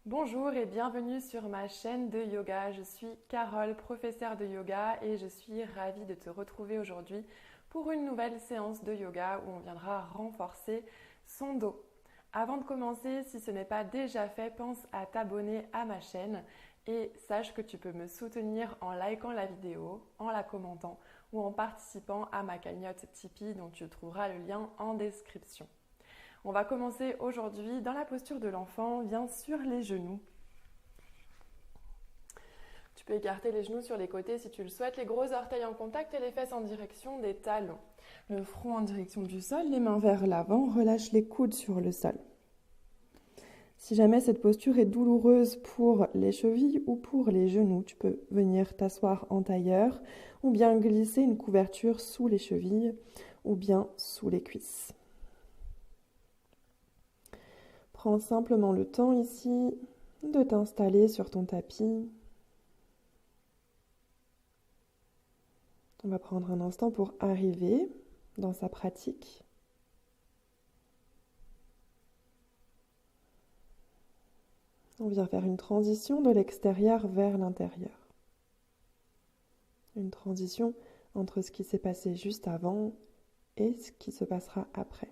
Bonjour et bienvenue sur ma chaîne de yoga. Je suis Carole, professeure de yoga et je suis ravie de te retrouver aujourd'hui pour une nouvelle séance de yoga où on viendra renforcer son dos. Avant de commencer, si ce n'est pas déjà fait, pense à t'abonner à ma chaîne et sache que tu peux me soutenir en likant la vidéo, en la commentant ou en participant à ma cagnotte Tipeee dont tu trouveras le lien en description. On va commencer aujourd'hui dans la posture de l'enfant, viens sur les genoux. Tu peux écarter les genoux sur les côtés si tu le souhaites, les gros orteils en contact et les fesses en direction des talons. Le front en direction du sol, les mains vers l'avant, relâche les coudes sur le sol. Si jamais cette posture est douloureuse pour les chevilles ou pour les genoux, tu peux venir t'asseoir en tailleur ou bien glisser une couverture sous les chevilles ou bien sous les cuisses. Prends simplement le temps ici de t'installer sur ton tapis. On va prendre un instant pour arriver dans sa pratique. On vient faire une transition de l'extérieur vers l'intérieur. Une transition entre ce qui s'est passé juste avant et ce qui se passera après.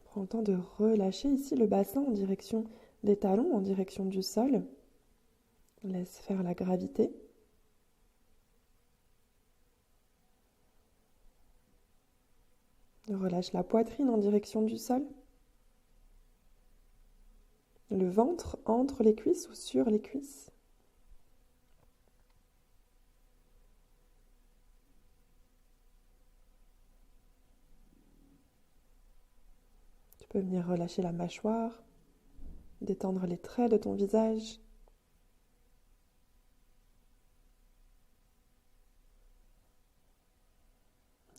Prends le temps de relâcher ici le bassin en direction des talons, en direction du sol. Laisse faire la gravité. Relâche la poitrine en direction du sol. Le ventre entre les cuisses ou sur les cuisses. Tu peux venir relâcher la mâchoire, détendre les traits de ton visage.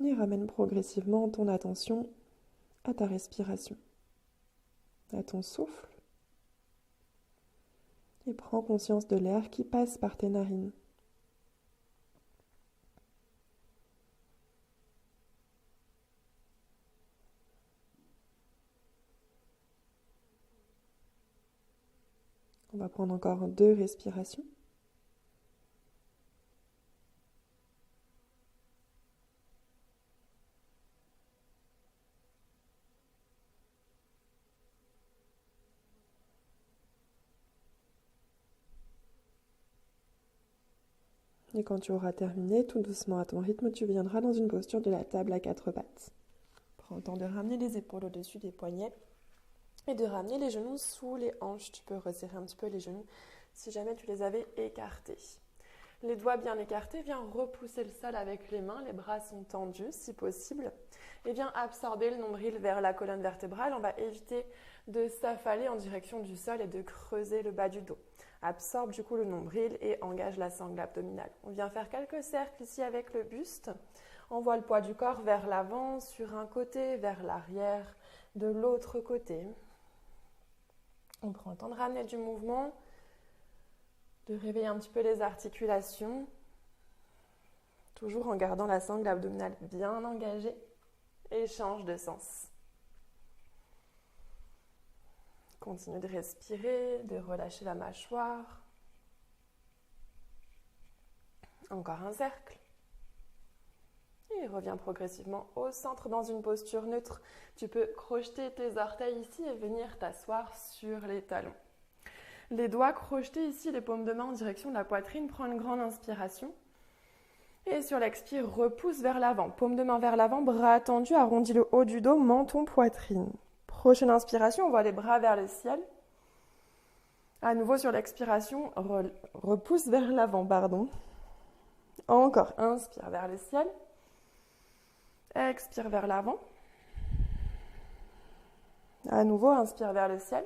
Et ramène progressivement ton attention à ta respiration, à ton souffle. Et prends conscience de l'air qui passe par tes narines. On va prendre encore 2 respirations. Et quand tu auras terminé, tout doucement à ton rythme, tu viendras dans une posture de la table à 4 pattes. Prends le temps de ramener les épaules au-dessus des poignets et de ramener les genoux sous les hanches. Tu peux resserrer un petit peu les genoux si jamais tu les avais écartés. Les doigts bien écartés, viens repousser le sol avec les mains, les bras sont tendus si possible. Et viens absorber le nombril vers la colonne vertébrale. On va éviter de s'affaler en direction du sol et de creuser le bas du dos. Absorbe du coup le nombril et engage la sangle abdominale. On vient faire quelques cercles ici avec le buste. Envoie le poids du corps vers l'avant, sur un côté, vers l'arrière, de l'autre côté. On prend le temps de ramener du mouvement, de réveiller un petit peu les articulations, toujours en gardant la sangle abdominale bien engagée, et change de sens. Continue de respirer, de relâcher la mâchoire. Encore un cercle. Et reviens progressivement au centre dans une posture neutre. Tu peux crocheter tes orteils ici et venir t'asseoir sur les talons. Les doigts crochetés ici, les paumes de main en direction de la poitrine. Prends une grande inspiration. Et sur l'expire, repousse vers l'avant. Paume de main vers l'avant, bras tendus, arrondis le haut du dos, menton, poitrine. Prochaine inspiration, on voit les bras vers le ciel. À nouveau sur l'expiration, repousse vers l'avant, Encore, inspire vers le ciel. Expire vers l'avant. À nouveau, inspire vers le ciel.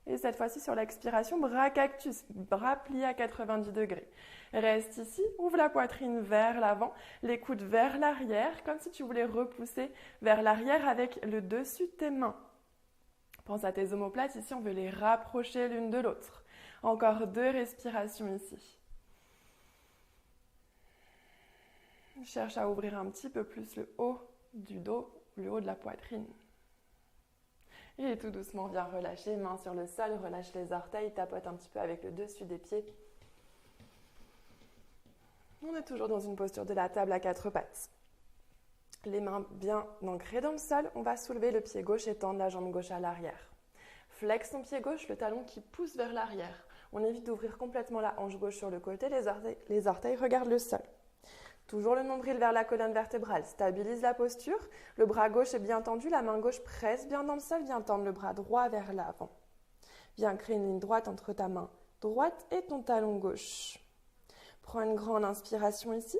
Et cette fois-ci, sur l'expiration, bras cactus, bras pliés à 90 degrés. Reste ici, ouvre la poitrine vers l'avant, les coudes vers l'arrière, comme si tu voulais repousser vers l'arrière avec le dessus de tes mains. Pense à tes omoplates, ici on veut les rapprocher l'une de l'autre. Encore 2 respirations ici. Cherche à ouvrir un petit peu plus le haut du dos, le haut de la poitrine. Et tout doucement, viens relâcher, main sur le sol, relâche les orteils, tapote un petit peu avec le dessus des pieds. On est toujours dans une posture de la table à 4 pattes. Les mains bien ancrées dans le sol, on va soulever le pied gauche et tendre la jambe gauche à l'arrière. Flex ton pied gauche, le talon qui pousse vers l'arrière. On évite d'ouvrir complètement la hanche gauche sur le côté, les orteils regardent le sol. Toujours le nombril vers la colonne vertébrale, stabilise la posture. Le bras gauche est bien tendu, la main gauche presse bien dans le sol, viens tendre le bras droit vers l'avant. Viens créer une ligne droite entre ta main droite et ton talon gauche. Prends une grande inspiration ici.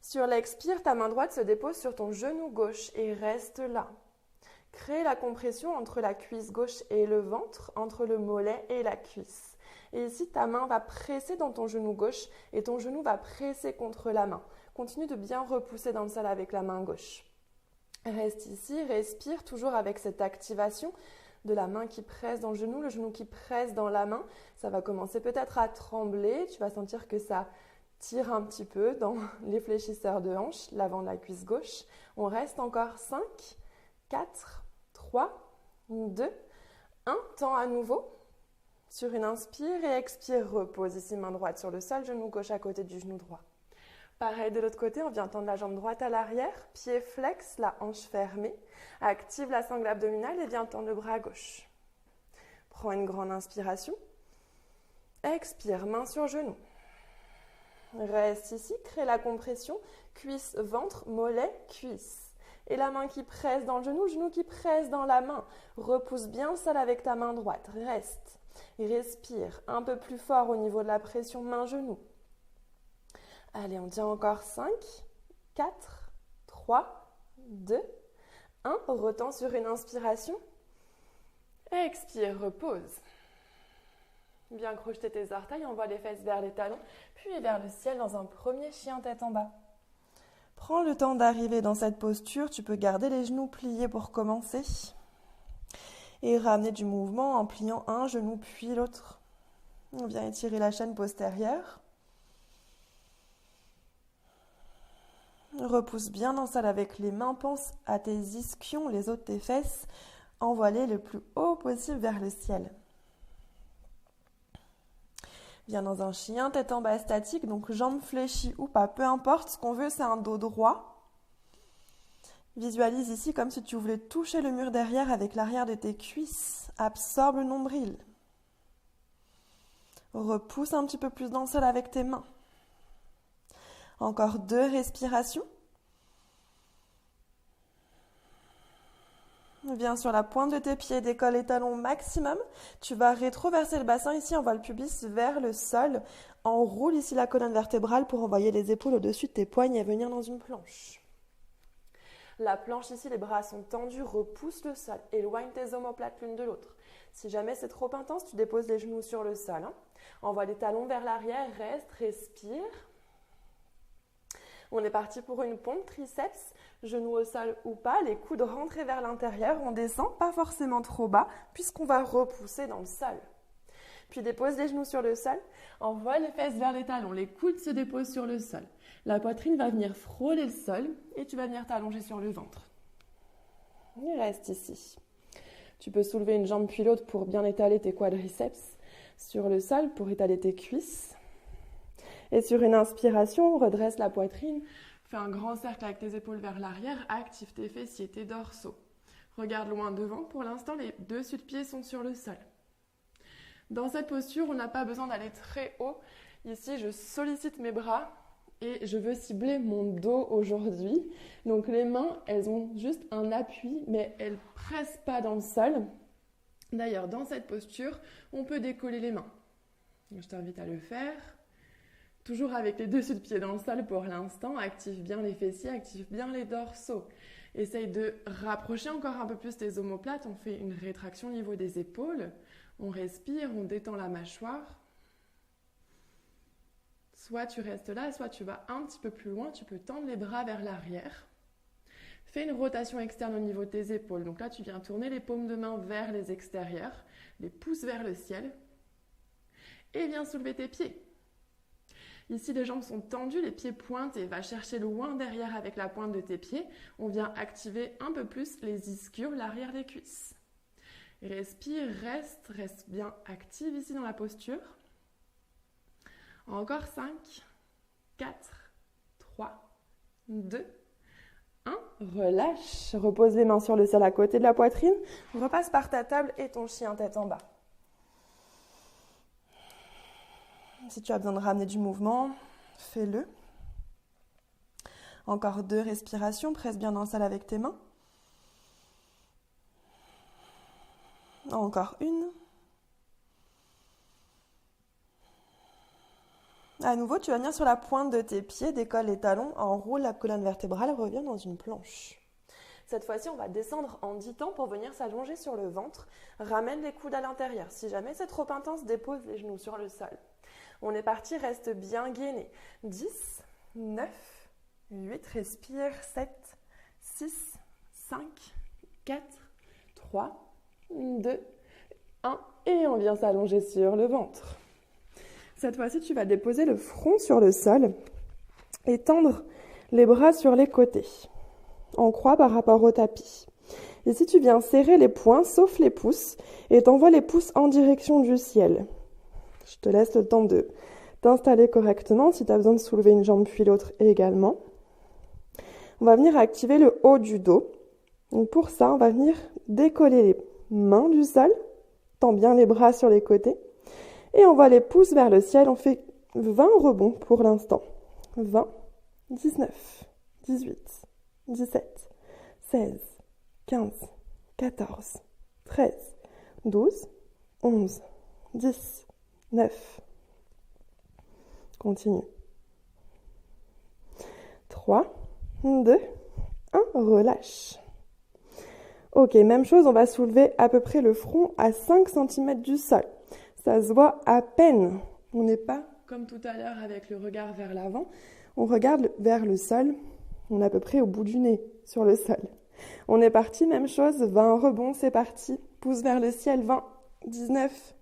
Sur l'expire, ta main droite se dépose sur ton genou gauche et reste là. Crée la compression entre la cuisse gauche et le ventre, entre le mollet et la cuisse. Et ici, ta main va presser dans ton genou gauche et ton genou va presser contre la main. Continue de bien repousser dans le sol avec la main gauche. Reste ici, respire toujours avec cette activation de la main qui presse dans le genou qui presse dans la main. Ça va commencer peut-être à trembler. Tu vas sentir que ça tire un petit peu dans les fléchisseurs de hanche, l'avant de la cuisse gauche. On reste encore 5, 4, 3, 2, 1. Tends à nouveau. Sur une inspire et expire, repose ici, main droite sur le sol, genou gauche à côté du genou droit. Pareil de l'autre côté, on vient tendre la jambe droite à l'arrière, pied flex, la hanche fermée. Active la sangle abdominale et viens tendre le bras gauche. Prends une grande inspiration. Expire, main sur genou. Reste ici, crée la compression, cuisse, ventre, mollet, cuisse. Et la main qui presse dans le genou qui presse dans la main. Repousse bien le sol avec ta main droite, reste. Respire un peu plus fort au niveau de la pression main-genou. Allez, on tient encore 5, 4, 3, 2, 1. Retends sur une inspiration. Expire, repose. Bien crocheter tes orteils, envoie les fesses vers les talons, puis vers le ciel dans un premier chien tête en bas. Prends le temps d'arriver dans cette posture. Tu peux garder les genoux pliés pour commencer. Et ramener du mouvement en pliant un genou puis l'autre. On vient étirer la chaîne postérieure. Repousse bien dans le sol avec les mains. Pense à tes ischions, les os de tes fesses. Envoie-les le plus haut possible vers le ciel. Viens dans un chien tête en bas statique, donc jambes fléchies ou pas, peu importe. Ce qu'on veut, c'est un dos droit. Visualise ici comme si tu voulais toucher le mur derrière avec l'arrière de tes cuisses. Absorbe le nombril. Repousse un petit peu plus dans le sol avec tes mains. Encore 2 respirations. Viens sur la pointe de tes pieds, décolle les talons au maximum. Tu vas rétroverser le bassin ici, envoie le pubis vers le sol. Enroule ici la colonne vertébrale pour envoyer les épaules au-dessus de tes poignets et venir dans une planche. La planche ici, les bras sont tendus, repousse le sol, éloigne tes omoplates l'une de l'autre. Si jamais c'est trop intense, tu déposes les genoux sur le sol. Envoie les talons vers l'arrière, reste, respire. On est parti pour une pompe, triceps, genoux au sol ou pas, les coudes rentrés vers l'intérieur. On descend, pas forcément trop bas, puisqu'on va repousser dans le sol. Puis dépose les genoux sur le sol, envoie les fesses vers les talons, les coudes se déposent sur le sol. La poitrine va venir frôler le sol et tu vas venir t'allonger sur le ventre. Et reste ici. Tu peux soulever une jambe puis l'autre pour bien étaler tes quadriceps sur le sol, pour étaler tes cuisses. Et sur une inspiration, redresse la poitrine, fais un grand cercle avec tes épaules vers l'arrière, active tes fessiers, tes dorsaux. Regarde loin devant, pour l'instant les dessus de pieds sont sur le sol. Dans cette posture, on n'a pas besoin d'aller très haut. Ici, je sollicite mes bras et je veux cibler mon dos aujourd'hui. Donc les mains, elles ont juste un appui, mais elles ne pressent pas dans le sol. D'ailleurs, dans cette posture, on peut décoller les mains. Je t'invite à le faire. Toujours avec les dessus de pieds dans le sol pour l'instant. Active bien les fessiers, active bien les dorsaux. Essaye de rapprocher encore un peu plus tes omoplates. On fait une rétraction au niveau des épaules. On respire, on détend la mâchoire. Soit tu restes là, soit tu vas un petit peu plus loin. Tu peux tendre les bras vers l'arrière. Fais une rotation externe au niveau de tes épaules. Donc là, tu viens tourner les paumes de main vers les extérieurs, les pouces vers le ciel. Et viens soulever tes pieds. Ici, les jambes sont tendues, les pieds pointés. Va chercher loin derrière avec la pointe de tes pieds. On vient activer un peu plus les ischios, l'arrière des cuisses. Respire, reste bien active ici dans la posture. Encore 5, 4, 3, 2, 1. Relâche. Repose les mains sur le sol à côté de la poitrine. Repasse par ta table et ton chien tête en bas. Si tu as besoin de ramener du mouvement, fais-le. Encore 2 respirations. Presse bien dans le sol avec tes mains. Encore 1. À nouveau, tu vas venir sur la pointe de tes pieds, décolle les talons, enroule la colonne vertébrale, reviens dans une planche. Cette fois-ci, on va descendre en 10 temps pour venir s'allonger sur le ventre. Ramène les coudes à l'intérieur. Si jamais c'est trop intense, dépose les genoux sur le sol. On est parti, reste bien gainé. 10, 9, 8, respire, 7, 6, 5, 4, 3, 2, 1. Et on vient s'allonger sur le ventre. Cette fois-ci, tu vas déposer le front sur le sol et tendre les bras sur les côtés, en croix par rapport au tapis. Ici, tu viens serrer les poings, sauf les pouces, et t'envoies les pouces en direction du ciel. Je te laisse le temps de t'installer correctement. Si tu as besoin de soulever une jambe puis l'autre également. On va venir activer le haut du dos. Donc pour ça, on va venir décoller les mains du sol, tends bien les bras sur les côtés. Et on va les pouces vers le ciel. On fait 20 rebonds pour l'instant. 20, 19, 18, 17, 16, 15, 14, 13, 12, 11, 10, 9. Continue. 3, 2, 1. Relâche. Ok, même chose, on va soulever à peu près le front à 5 cm du sol. Ça se voit à peine. On n'est pas comme tout à l'heure avec le regard vers l'avant. On regarde vers le sol. On est à peu près au bout du nez sur le sol. On est parti, même chose. 20 rebonds, c'est parti. Pouce vers le ciel. 20, 19.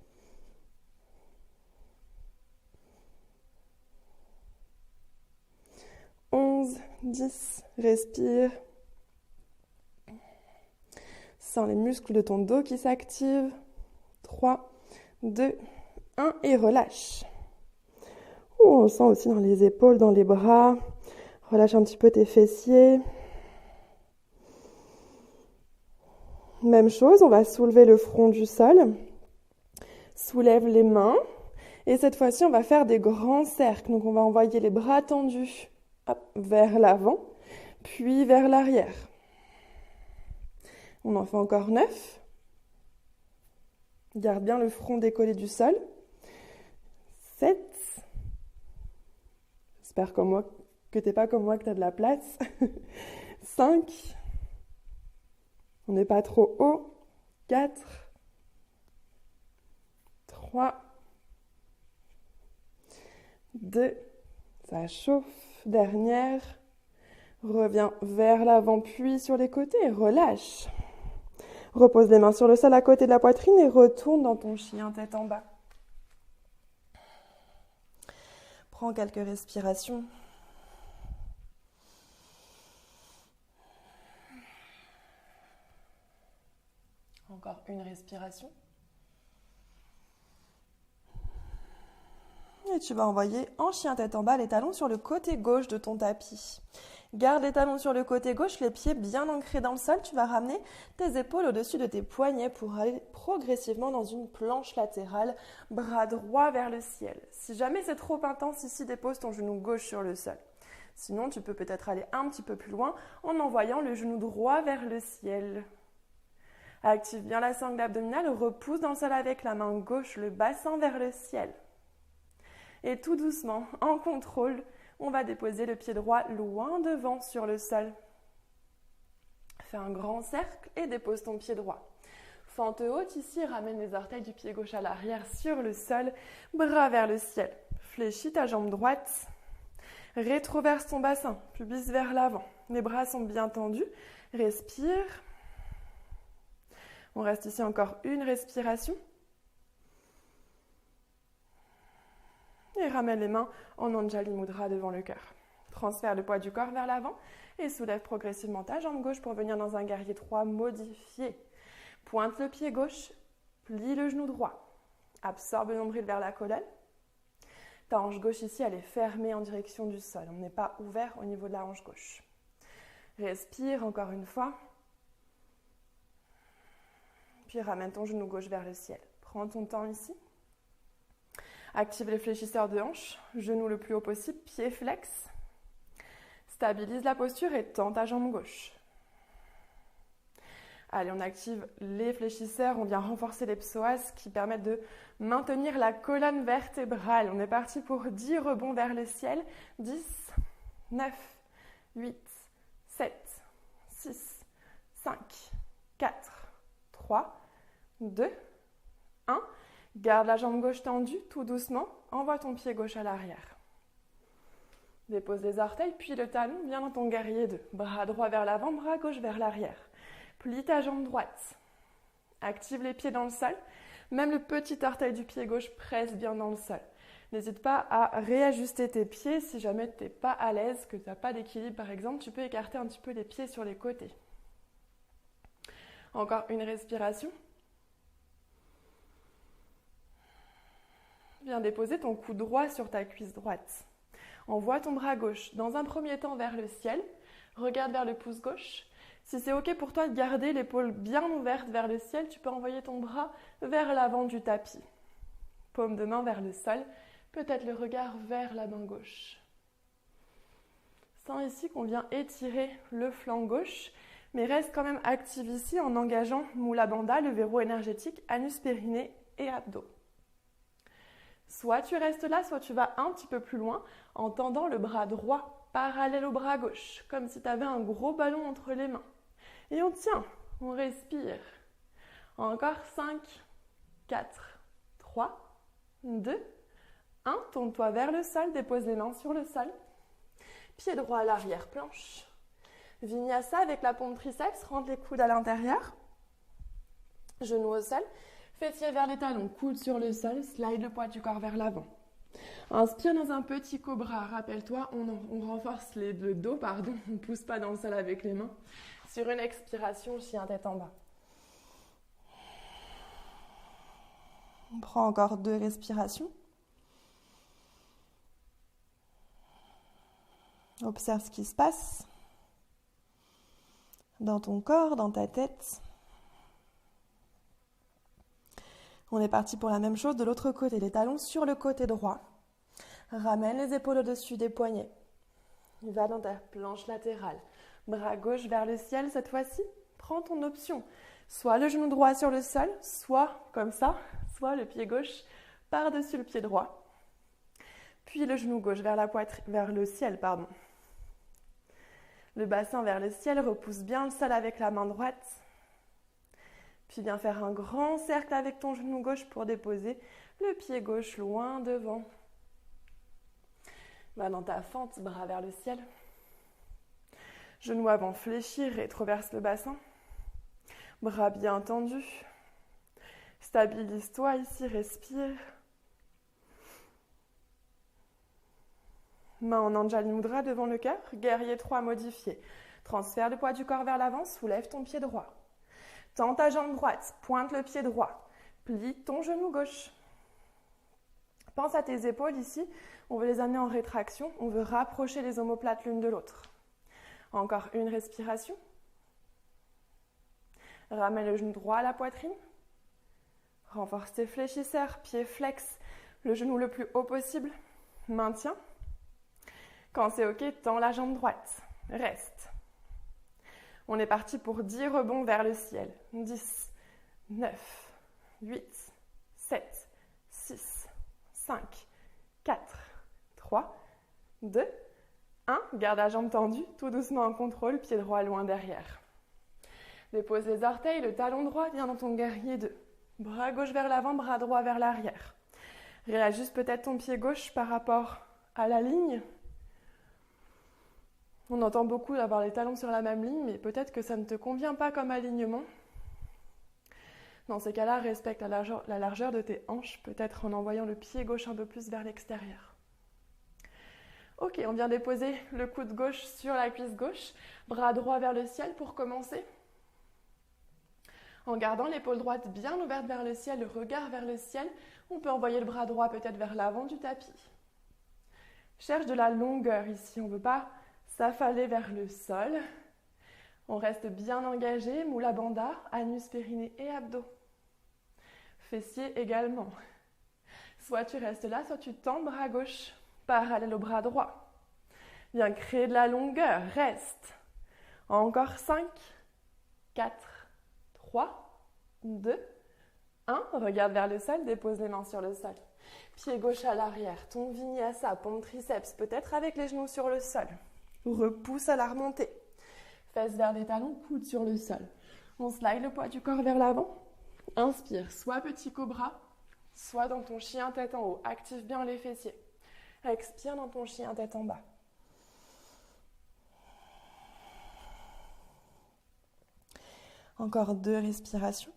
11, 10. Respire. Sens les muscles de ton dos qui s'activent. 3, 2, 1 et relâche. On le sent aussi dans les épaules, dans les bras. Relâche un petit peu tes fessiers. Même chose, on va soulever le front du sol. Soulève les mains. Et cette fois-ci, on va faire des grands cercles. Donc, on va envoyer les bras tendus vers l'avant, puis vers l'arrière. On en fait encore 9. Garde bien le front décollé du sol. 7. J'espère comme moi que t'es pas comme moi, que tu as de la place. 5. On n'est pas trop haut. 4. 3. 2. Ça chauffe. Dernière. Reviens vers l'avant, puis sur les côtés. Relâche. Repose les mains sur le sol à côté de la poitrine et retourne dans ton chien tête en bas. Prends quelques respirations. Encore une respiration. Et tu vas envoyer en chien tête en bas les talons sur le côté gauche de ton tapis. Garde les talons sur le côté gauche, les pieds bien ancrés dans le sol. Tu vas ramener tes épaules au-dessus de tes poignets pour aller progressivement dans une planche latérale, bras droit vers le ciel. Si jamais c'est trop intense ici, dépose ton genou gauche sur le sol. Sinon, tu peux peut-être aller un petit peu plus loin en envoyant le genou droit vers le ciel. Active bien la sangle abdominale, repousse dans le sol avec la main gauche, le bassin vers le ciel. Et tout doucement, en contrôle, on va déposer le pied droit loin devant sur le sol. Fais un grand cercle et dépose ton pied droit. Fente haute ici, ramène les orteils du pied gauche à l'arrière sur le sol, bras vers le ciel. Fléchis ta jambe droite, rétroverse ton bassin, pubis vers l'avant. Les bras sont bien tendus, respire. On reste ici encore une respiration. Et ramène les mains en Anjali Mudra devant le cœur. Transfère le poids du corps vers l'avant et soulève progressivement ta jambe gauche pour venir dans un guerrier 3 modifié. Pointe le pied gauche, plie le genou droit. Absorbe le nombril vers la colonne. Ta hanche gauche ici, elle est fermée en direction du sol. On n'est pas ouvert au niveau de la hanche gauche. Respire encore une fois. Puis ramène ton genou gauche vers le ciel. Prends ton temps ici. Active les fléchisseurs de hanche. Genou le plus haut possible, pied flex. Stabilise la posture et tends ta jambe gauche. Allez, on active les fléchisseurs. On vient renforcer les psoas qui permettent de maintenir la colonne vertébrale. On est parti pour 10 rebonds vers le ciel. 10, 9, 8, 7, 6, 5, 4, 3, 2, 1. Garde la jambe gauche tendue, tout doucement. Envoie ton pied gauche à l'arrière. Dépose les orteils, puis le talon. Viens dans ton guerrier 2. Bras droit vers l'avant, bras gauche vers l'arrière. Plie ta jambe droite. Active les pieds dans le sol. Même le petit orteil du pied gauche presse bien dans le sol. N'hésite pas à réajuster tes pieds si jamais tu n'es pas à l'aise, que tu n'as pas d'équilibre par exemple. Tu peux écarter un petit peu les pieds sur les côtés. Encore une respiration. Viens déposer ton coude droit sur ta cuisse droite. Envoie ton bras gauche dans un premier temps vers le ciel. Regarde vers le pouce gauche. Si c'est OK pour toi de garder l'épaule bien ouverte vers le ciel, tu peux envoyer ton bras vers l'avant du tapis. Paume de main vers le sol, peut-être le regard vers la main gauche. Sens ici qu'on vient étirer le flanc gauche, mais reste quand même active ici en engageant Mula Bandha, le verrou énergétique, anus périnée et abdos. Soit tu restes là, soit tu vas un petit peu plus loin en tendant le bras droit parallèle au bras gauche, comme si tu avais un gros ballon entre les mains. Et on tient, on respire. Encore 5, 4, 3, 2, 1. Tourne-toi vers le sol, dépose les mains sur le sol. Pied droit à l'arrière, planche. Vinyasa avec la pompe triceps, rentre les coudes à l'intérieur. Genoux au sol. Fessiers vers les talons, coudes sur le sol, slide le poids du corps vers l'avant. Inspire dans un petit cobra. Rappelle-toi, on renforce le dos, on ne pousse pas dans le sol avec les mains. Sur une expiration, chien tête en bas. On prend encore 2 respirations. Observe ce qui se passe dans ton corps, dans ta tête. On est parti pour la même chose de l'autre côté. Les talons sur le côté droit. Ramène les épaules au-dessus des poignets. Va dans ta planche latérale. Bras gauche vers le ciel cette fois-ci. Prends ton option. Soit le genou droit sur le sol, soit comme ça, soit le pied gauche par-dessus le pied droit. Puis le genou gauche vers la poitrine, vers le ciel, Le bassin vers le ciel, repousse bien le sol avec la main droite. Puis viens faire un grand cercle avec ton genou gauche pour déposer le pied gauche loin devant. Va dans ta fente, bras vers le ciel. Genou avant fléchi, rétroverse le bassin. Bras bien tendus. Stabilise-toi ici, respire. Main en Anjali Mudra devant le cœur, guerrier 3 modifié. Transfère le poids du corps vers l'avant, soulève ton pied droit. Tends ta jambe droite, pointe le pied droit. Plie ton genou gauche. Pense à tes épaules ici, on veut les amener en rétraction, on veut rapprocher les omoplates l'une de l'autre. Encore une respiration. Ramène le genou droit à la poitrine. Renforce tes fléchisseurs, pied flex, le genou le plus haut possible. Maintiens. Quand c'est OK, tends la jambe droite. Reste. On est parti pour 10 rebonds vers le ciel. 10, 9, 8, 7, 6, 5, 4, 3, 2, 1. Garde la jambe tendue, tout doucement en contrôle, pied droit loin derrière. Dépose les orteils, le talon droit vient dans ton guerrier 2. Bras gauche vers l'avant, bras droit vers l'arrière. Réajuste peut-être ton pied gauche par rapport à la ligne. On entend beaucoup d'avoir les talons sur la même ligne, mais peut-être que ça ne te convient pas comme alignement. Dans ces cas-là, respecte la largeur de tes hanches, peut-être en envoyant le pied gauche un peu plus vers l'extérieur. Ok, on vient déposer le coude gauche sur la cuisse gauche, bras droit vers le ciel pour commencer. En gardant l'épaule droite bien ouverte vers le ciel, le regard vers le ciel, on peut envoyer le bras droit peut-être vers l'avant du tapis. Cherche de la longueur ici, on ne veut pas s'affaler vers le sol. On reste bien engagé, moula bandha, anus, périnée et abdos. Fessiers également. Soit tu restes là, soit tu tends le bras gauche, parallèle au bras droit. Viens créer de la longueur, reste. Encore 5, 4, 3, 2, 1. Regarde vers le sol, dépose les mains sur le sol. Pied gauche à l'arrière, ton vinyasa, pompe triceps, peut-être avec les genoux sur le sol. Repousse à la remontée. Fesses vers les talons, coude sur le sol. On slide le poids du corps vers l'avant. Inspire, soit petit cobra, soit dans ton chien tête en haut. Active bien les fessiers. Expire dans ton chien tête en bas. Encore 2 respirations.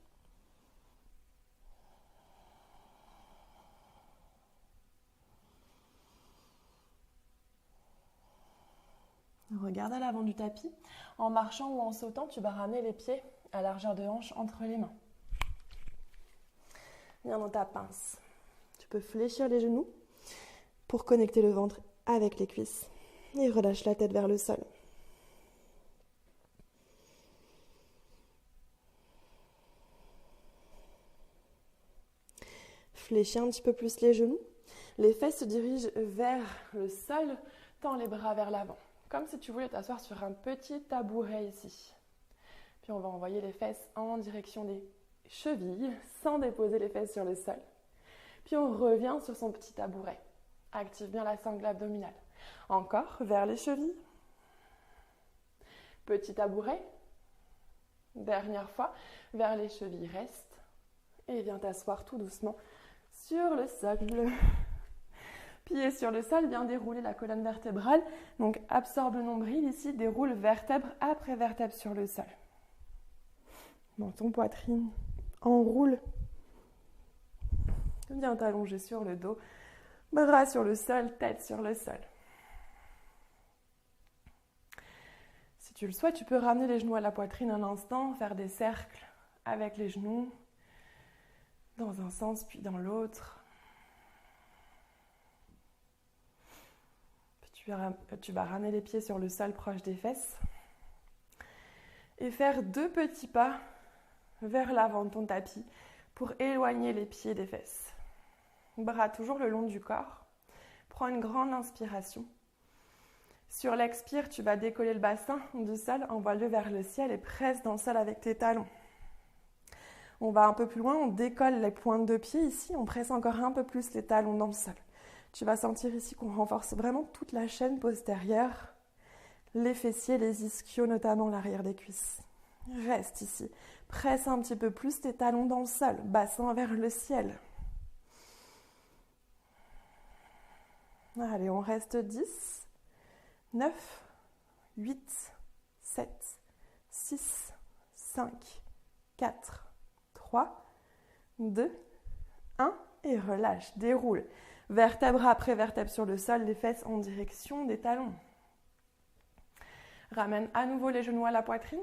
Regarde à l'avant du tapis. En marchant ou en sautant, tu vas ramener les pieds à largeur de hanche entre les mains. Viens dans ta pince. Tu peux fléchir les genoux pour connecter le ventre avec les cuisses. Et relâche la tête vers le sol. Fléchis un petit peu plus les genoux. Les fesses se dirigent vers le sol. Tends les bras vers l'avant. Comme si tu voulais t'asseoir sur un petit tabouret ici. Puis on va envoyer les fesses en direction des chevilles sans déposer les fesses sur le sol. Puis on revient sur son petit tabouret. Active bien la sangle abdominale. Encore vers les chevilles. Petit tabouret. Dernière fois, vers les chevilles. Reste. Et viens t'asseoir tout doucement sur le sol. Pied sur le sol, viens dérouler la colonne vertébrale. Donc absorbe le nombril ici, déroule vertèbre après vertèbre sur le sol. Menton, poitrine, enroule. Viens t'allonger sur le dos, bras sur le sol, tête sur le sol. Si tu le souhaites, tu peux ramener les genoux à la poitrine un instant, faire des cercles avec les genoux, dans un sens puis dans l'autre. Tu vas ramener les pieds sur le sol proche des fesses et faire 2 petits pas vers l'avant de ton tapis pour éloigner les pieds des fesses. Bras toujours le long du corps. Prends une grande inspiration. Sur l'expire, tu vas décoller le bassin du sol, envoie-le vers le ciel et presse dans le sol avec tes talons. On va un peu plus loin, on décolle les pointes de pied ici, on presse encore un peu plus les talons dans le sol. Tu vas sentir ici qu'on renforce vraiment toute la chaîne postérieure, les fessiers, les ischios, notamment l'arrière des cuisses. Reste ici. Presse un petit peu plus tes talons dans le sol, bassin vers le ciel. Allez, on reste 10, 9, 8, 7, 6, 5, 4, 3, 2, 1 et relâche, déroule. Vertèbre après vertèbre sur le sol, les fesses en direction des talons. Ramène à nouveau les genoux à la poitrine.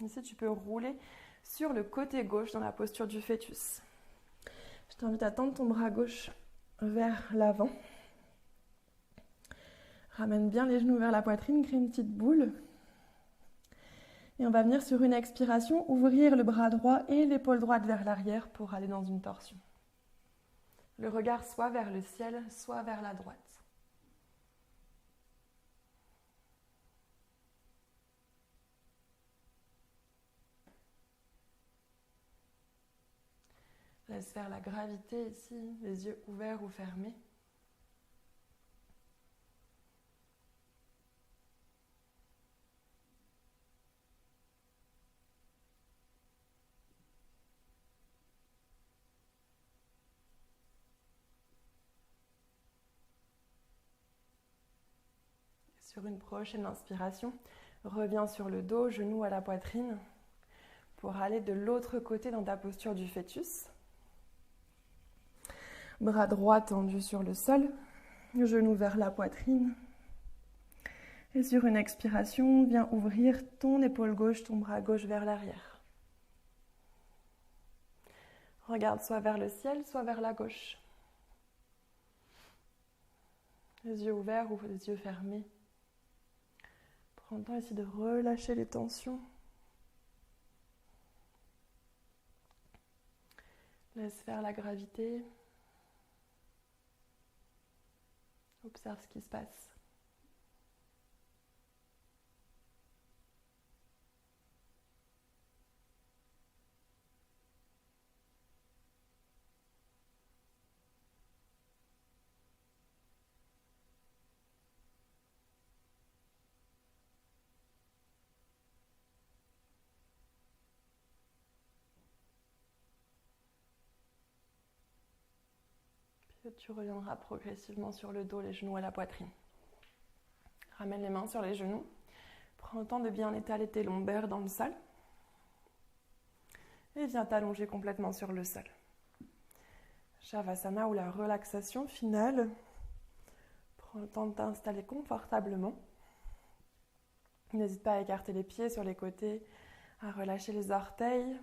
Ici, tu peux rouler sur le côté gauche dans la posture du fœtus. Je t'invite à tendre ton bras gauche vers l'avant. Ramène bien les genoux vers la poitrine, crée une petite boule. Et on va venir sur une expiration, ouvrir le bras droit et l'épaule droite vers l'arrière pour aller dans une torsion. Le regard soit vers le ciel, soit vers la droite. Laisse faire la gravité ici, les yeux ouverts ou fermés. Sur une prochaine inspiration, reviens sur le dos, genoux à la poitrine pour aller de l'autre côté dans ta posture du fœtus. Bras droit tendu sur le sol, genou vers la poitrine. Et sur une expiration, viens ouvrir ton épaule gauche, ton bras gauche vers l'arrière. Regarde soit vers le ciel, soit vers la gauche. Les yeux ouverts ou les yeux fermés. Prends le temps ici de relâcher les tensions. Laisse faire la gravité. Observe ce qui se passe. Puis tu reviendras progressivement sur le dos, les genoux à la poitrine. Ramène les mains sur les genoux. Prends le temps de bien étaler tes lombaires dans le sol. Et viens t'allonger complètement sur le sol. Shavasana ou la relaxation finale. Prends le temps de t'installer confortablement. N'hésite pas à écarter les pieds sur les côtés, à relâcher les orteils,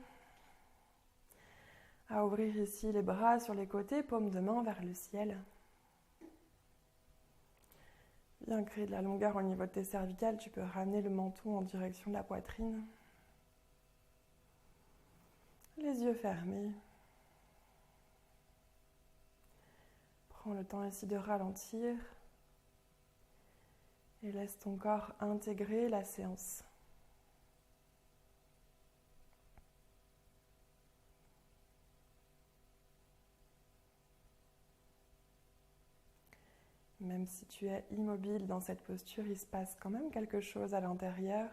à ouvrir ici les bras sur les côtés, paume de main vers le ciel. Bien créer de la longueur au niveau de tes cervicales, tu peux ramener le menton en direction de la poitrine. Les yeux fermés. Prends le temps ici de ralentir et laisse ton corps intégrer la séance. Même si tu es immobile dans cette posture, il se passe quand même quelque chose à l'intérieur.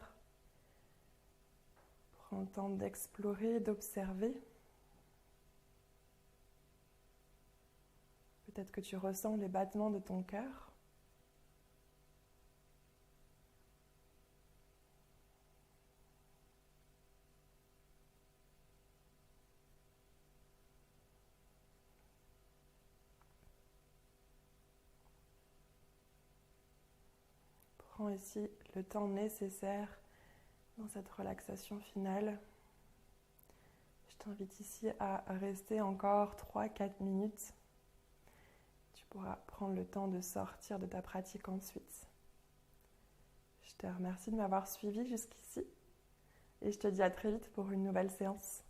Prends le temps d'explorer, d'observer. Peut-être que tu ressens les battements de ton cœur. Prends ici le temps nécessaire dans cette relaxation finale. Je t'invite ici à rester encore 3-4 minutes. Tu pourras prendre le temps de sortir de ta pratique ensuite. Je te remercie de m'avoir suivi jusqu'ici et je te dis à très vite pour une nouvelle séance.